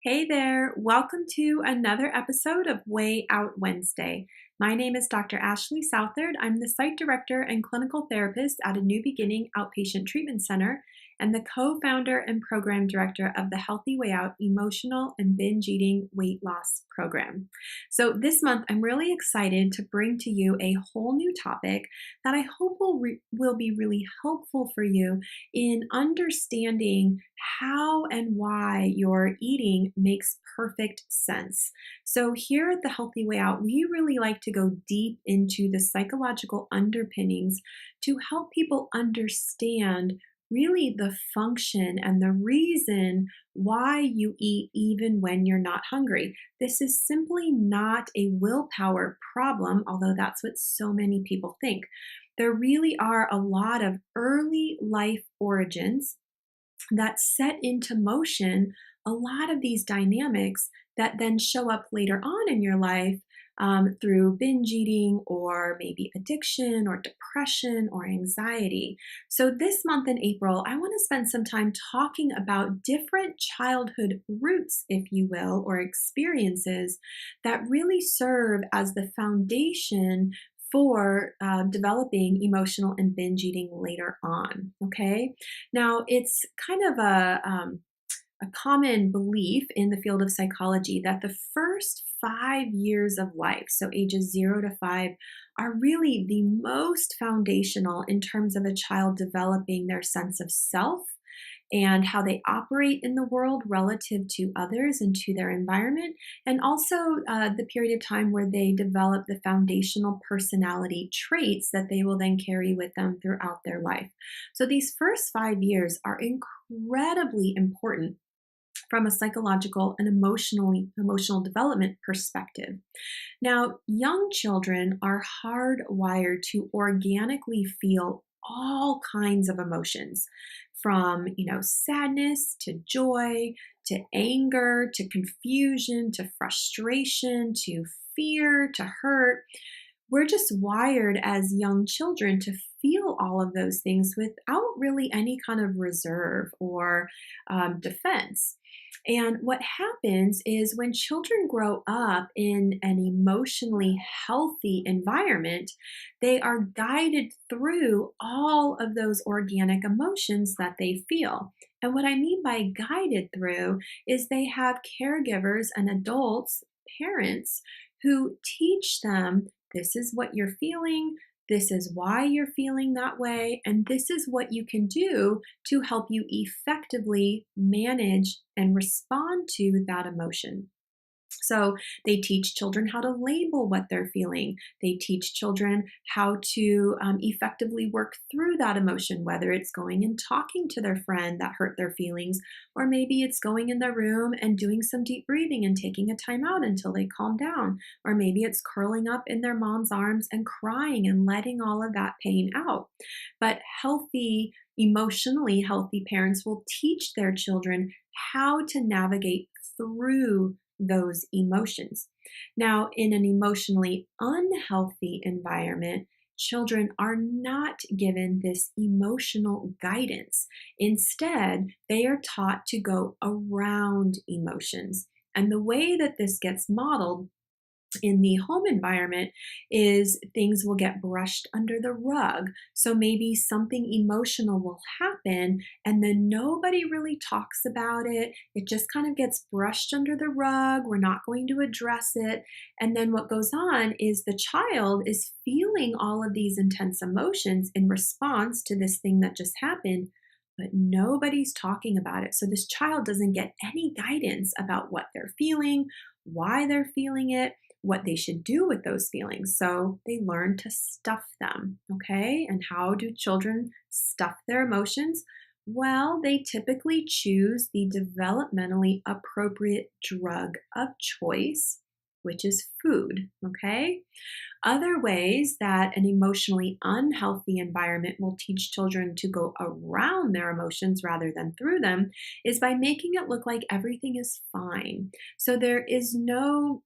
Hey there, welcome to another episode of Way Out Wednesday. My name is Dr. Ashley Southard. I'm the site director and clinical therapist at a New Beginning Outpatient Treatment Center and the co-founder and program director of the Healthy Way Out Emotional and Binge Eating Weight Loss Program. So this month, I'm really excited to bring to you a whole new topic that I hope will be really helpful for you in understanding how and why your eating makes perfect sense. So, here at the Healthy Way Out, we really like to go deep into the psychological underpinnings to help people understand really the function and the reason why you eat even when you're not hungry. This is simply not a willpower problem, although that's what so many people think. There really are a lot of early life origins that set into motion a lot of these dynamics that then show up later on in your life through binge eating or maybe addiction or depression or anxiety. So, this month in April, I want to spend some time talking about different childhood roots, if you will, or experiences that really serve as the foundation for developing emotional and binge eating later on. Okay. Now, it's kind of a common belief in the field of psychology that the first 5 years of life, so ages 0 to 5, are really the most foundational in terms of a child developing their sense of self and how they operate in the world relative to others and to their environment, and also the period of time where they develop the foundational personality traits that they will then carry with them throughout their life. So these first 5 years are incredibly important from a psychological and emotional development perspective. Now, young children are hardwired to organically feel all kinds of emotions from, sadness to joy to anger to confusion to frustration to fear to hurt. We're just wired as young children to feel all of those things without really any kind of reserve or defense. And what happens is when children grow up in an emotionally healthy environment, they are guided through all of those organic emotions that they feel. And what I mean by guided through is they have caregivers and adults, parents, who teach them this is what you're feeling. This is why you're feeling that way, and this is what you can do to help you effectively manage and respond to that emotion. So they teach children how to label what they're feeling. They teach children how to effectively work through that emotion, whether it's going and talking to their friend that hurt their feelings, or maybe it's going in their room and doing some deep breathing and taking a time out until they calm down, or maybe it's curling up in their mom's arms and crying and letting all of that pain out. But emotionally healthy parents will teach their children how to navigate through those emotions. Now, in an emotionally unhealthy environment, children are not given this emotional guidance. Instead, they are taught to go around emotions. And the way that this gets modeled in the home environment is things will get brushed under the rug. So maybe something emotional will happen and then nobody really talks about it. It just kind of gets brushed under the rug. We're not going to address it. And then what goes on is the child is feeling all of these intense emotions in response to this thing that just happened, but nobody's talking about it. So this child doesn't get any guidance about what they're feeling, why they're feeling it, what they should do with those feelings. So they learn to stuff them, okay? And how do children stuff their emotions? Well, they typically choose the developmentally appropriate drug of choice, which is food, okay? Other ways that an emotionally unhealthy environment will teach children to go around their emotions rather than through them is by making it look like everything is fine. So there is no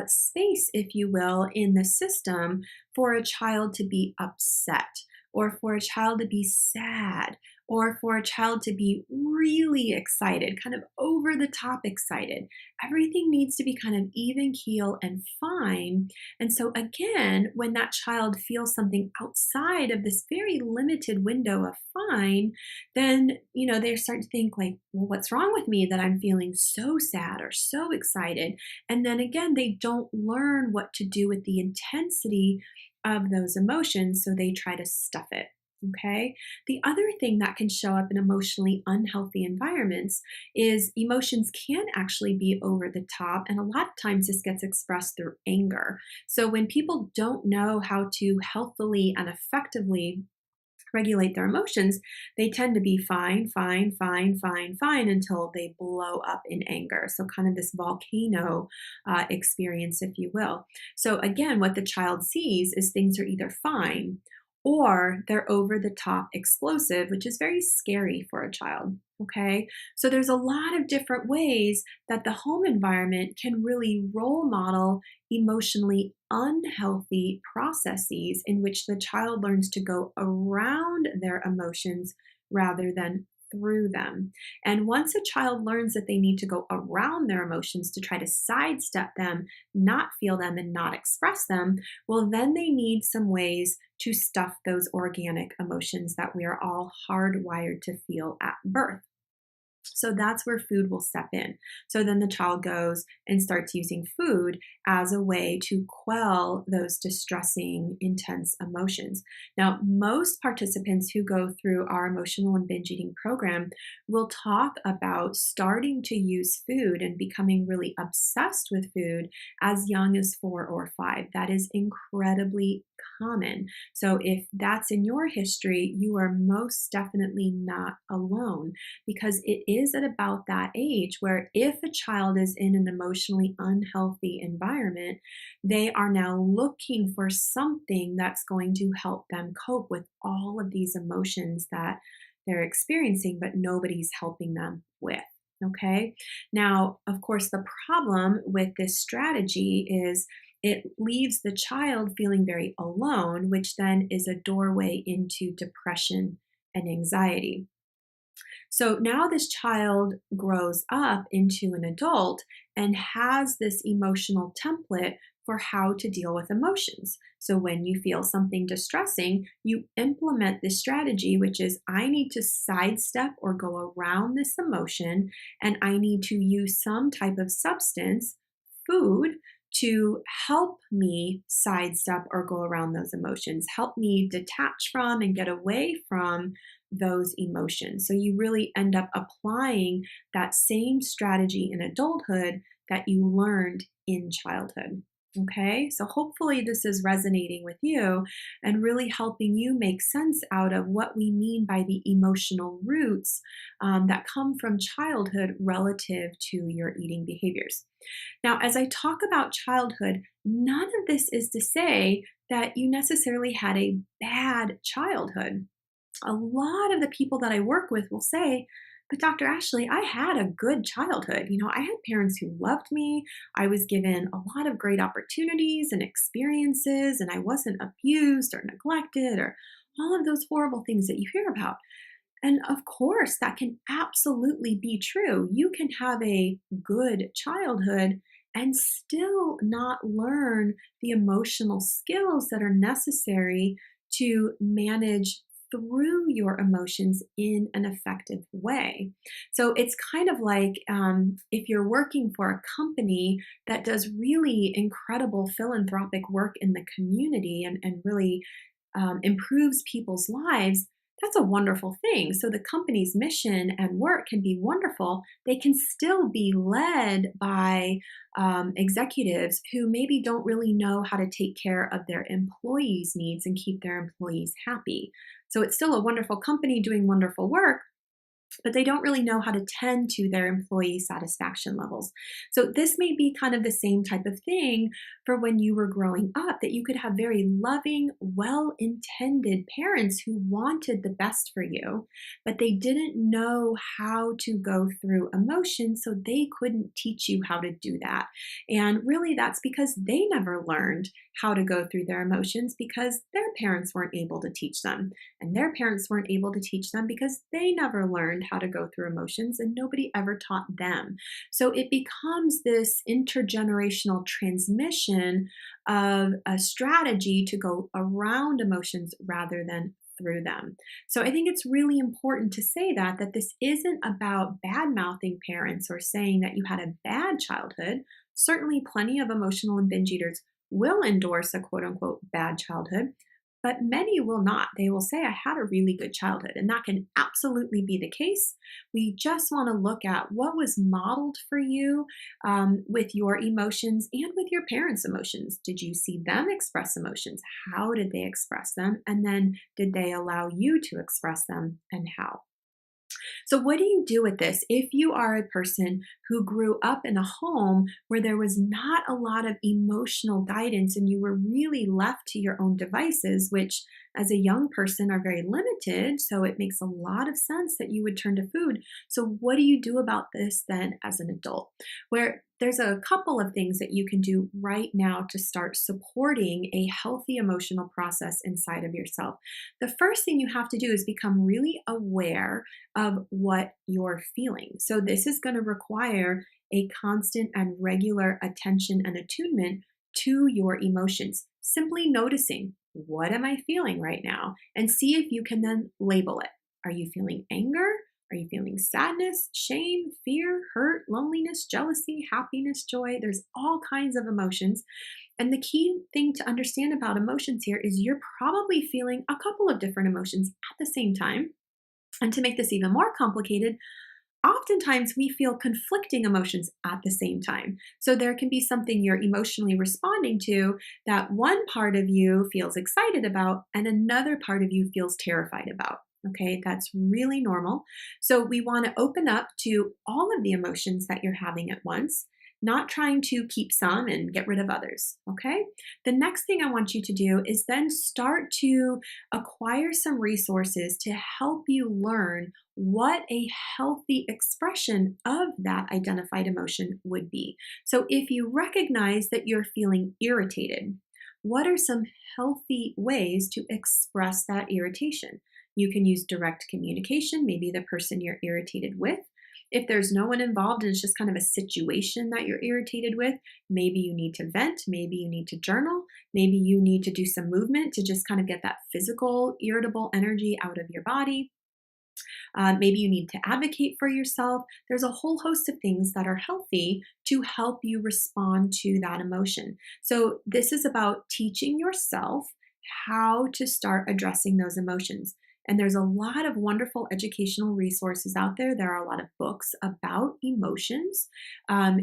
space, if you will, in the system for a child to be upset or for a child to be sad or for a child to be really excited, kind of over the top excited. Everything needs to be kind of even keel and fine. And so, again, when that child feels something outside of this very limited window of fine, then, they start to think, like, well, what's wrong with me that I'm feeling so sad or so excited? And then again, they don't learn what to do with the intensity of those emotions, so they try to stuff it. Okay. The other thing that can show up in emotionally unhealthy environments is emotions can actually be over the top. And a lot of times this gets expressed through anger. So when people don't know how to healthily and effectively regulate their emotions, they tend to be fine, fine, fine, fine, fine until they blow up in anger. So, kind of this volcano experience, if you will. So, again, what the child sees is things are either fine or they're over the top explosive, which is very scary for a child. Okay. So, there's a lot of different ways that the home environment can really role model emotionally unhealthy processes in which the child learns to go around their emotions rather than through them. And once a child learns that they need to go around their emotions to try to sidestep them, not feel them, and not express them, well, then they need some ways to stuff those organic emotions that we are all hardwired to feel at birth. So that's where food will step in. So then the child goes and starts using food as a way to quell those distressing, intense emotions. Now, most participants who go through our emotional and binge eating program will talk about starting to use food and becoming really obsessed with food as young as 4 or 5. That is incredibly common. So if that's in your history, you are most definitely not alone, because it is at about that age where if a child is in an emotionally unhealthy environment, they are now looking for something that's going to help them cope with all of these emotions that they're experiencing, but nobody's helping them with. Okay. Now, of course, the problem with this strategy is it leaves the child feeling very alone, which then is a doorway into depression and anxiety. So now this child grows up into an adult and has this emotional template for how to deal with emotions. So when you feel something distressing, you implement this strategy, which is I need to sidestep or go around this emotion, and I need to use some type of substance, food, to help me sidestep or go around those emotions, help me detach from and get away from those emotions. So you really end up applying that same strategy in adulthood that you learned in childhood. Okay, so hopefully this is resonating with you and really helping you make sense out of what we mean by the emotional roots that come from childhood relative to your eating behaviors. Now, as I talk about childhood, none of this is to say that you necessarily had a bad childhood. A lot of the people that I work with will say, but Dr. Ashley, I had a good childhood. I had parents who loved me. I was given a lot of great opportunities and experiences, and I wasn't abused or neglected or all of those horrible things that you hear about. And of course, that can absolutely be true. You can have a good childhood and still not learn the emotional skills that are necessary to manage through your emotions in an effective way. So it's kind of like if you're working for a company that does really incredible philanthropic work in the community and really improves people's lives. That's a wonderful thing. So the company's mission and work can be wonderful. They can still be led by executives who maybe don't really know how to take care of their employees' needs and keep their employees happy. So it's still a wonderful company doing wonderful work, but they don't really know how to tend to their employee satisfaction levels. So this may be kind of the same type of thing for when you were growing up, that you could have very loving, well-intended parents who wanted the best for you, but they didn't know how to go through emotions, so they couldn't teach you how to do that. And really that's because they never learned how to go through their emotions because their parents weren't able to teach them. And their parents weren't able to teach them because they never learned how to go through emotions and nobody ever taught them. So it becomes this intergenerational transmission of a strategy to go around emotions rather than through them. So I think it's really important to say that this isn't about bad mouthing parents or saying that you had a bad childhood. Certainly plenty of emotional and binge eaters will endorse a quote unquote bad childhood, but many will not. They will say, I had a really good childhood, and that can absolutely be the case. We just want to look at what was modeled for you with your emotions and with your parents' emotions. Did you see them express emotions? How did they express them? And then did they allow you to express them, and how? So, what do you do with this if you are a person who grew up in a home where there was not a lot of emotional guidance and you were really left to your own devices, which as a young person are very limited? So, it makes a lot of sense that you would turn to food. So, what do you do about this then as an adult? Where there's a couple of things that you can do right now to start supporting a healthy emotional process inside of yourself. The first thing you have to do is become really aware of what you're feeling. So, this is going to require a constant and regular attention and attunement to your emotions. Simply noticing, what am I feeling right now? And see if you can then label it. Are you feeling anger? Are you feeling sadness, shame, fear, hurt, loneliness, jealousy, happiness, joy? There's all kinds of emotions. And the key thing to understand about emotions here is you're probably feeling a couple of different emotions at the same time. And to make this even more complicated, oftentimes we feel conflicting emotions at the same time. So there can be something you're emotionally responding to that one part of you feels excited about and another part of you feels terrified about. Okay, that's really normal. So we want to open up to all of the emotions that you're having at once, not trying to keep some and get rid of others. Okay, the next thing I want you to do is then start to acquire some resources to help you learn what a healthy expression of that identified emotion would be. So if you recognize that you're feeling irritated, what are some healthy ways to express that irritation? You can use direct communication, maybe the person you're irritated with. If there's no one involved and it's just kind of a situation that you're irritated with, maybe you need to vent, maybe you need to journal, maybe you need to do some movement to just kind of get that physical irritable energy out of your body. Maybe you need to advocate for yourself. There's a whole host of things that are healthy to help you respond to that emotion. So, this is about teaching yourself how to start addressing those emotions. And there's a lot of wonderful educational resources out there. There are a lot of books about emotions.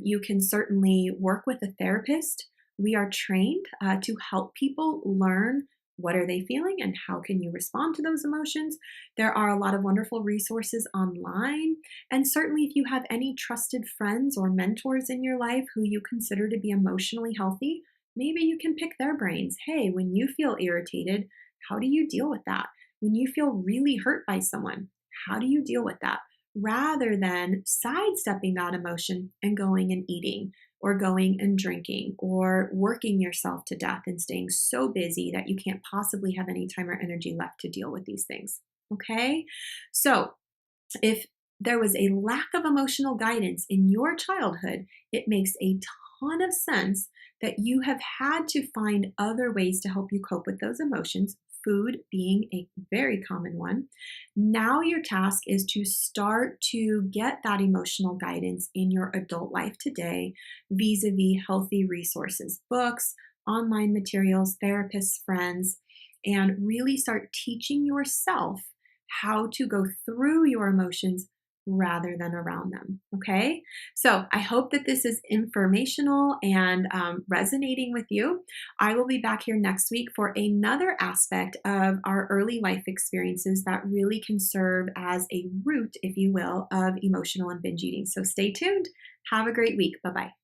You can certainly work with a therapist. We are trained to help people learn what are they feeling and how can you respond to those emotions. There are a lot of wonderful resources online. And certainly, if you have any trusted friends or mentors in your life who you consider to be emotionally healthy, maybe you can pick their brains. Hey, when you feel irritated, how do you deal with that? When you feel really hurt by someone, how do you deal with that? Rather than sidestepping that emotion and going and eating or going and drinking or working yourself to death and staying so busy that you can't possibly have any time or energy left to deal with these things. Okay? So, if there was a lack of emotional guidance in your childhood, it makes a ton of sense that you have had to find other ways to help you cope with those emotions, food being a very common one. Now your task is to start to get that emotional guidance in your adult life today, vis-a-vis healthy resources, books, online materials, therapists, friends, and really start teaching yourself how to go through your emotions rather than around them. Okay. So I hope that this is informational and resonating with you. I will be back here next week for another aspect of our early life experiences that really can serve as a root, if you will, of emotional and binge eating. So stay tuned. Have a great week. Bye bye.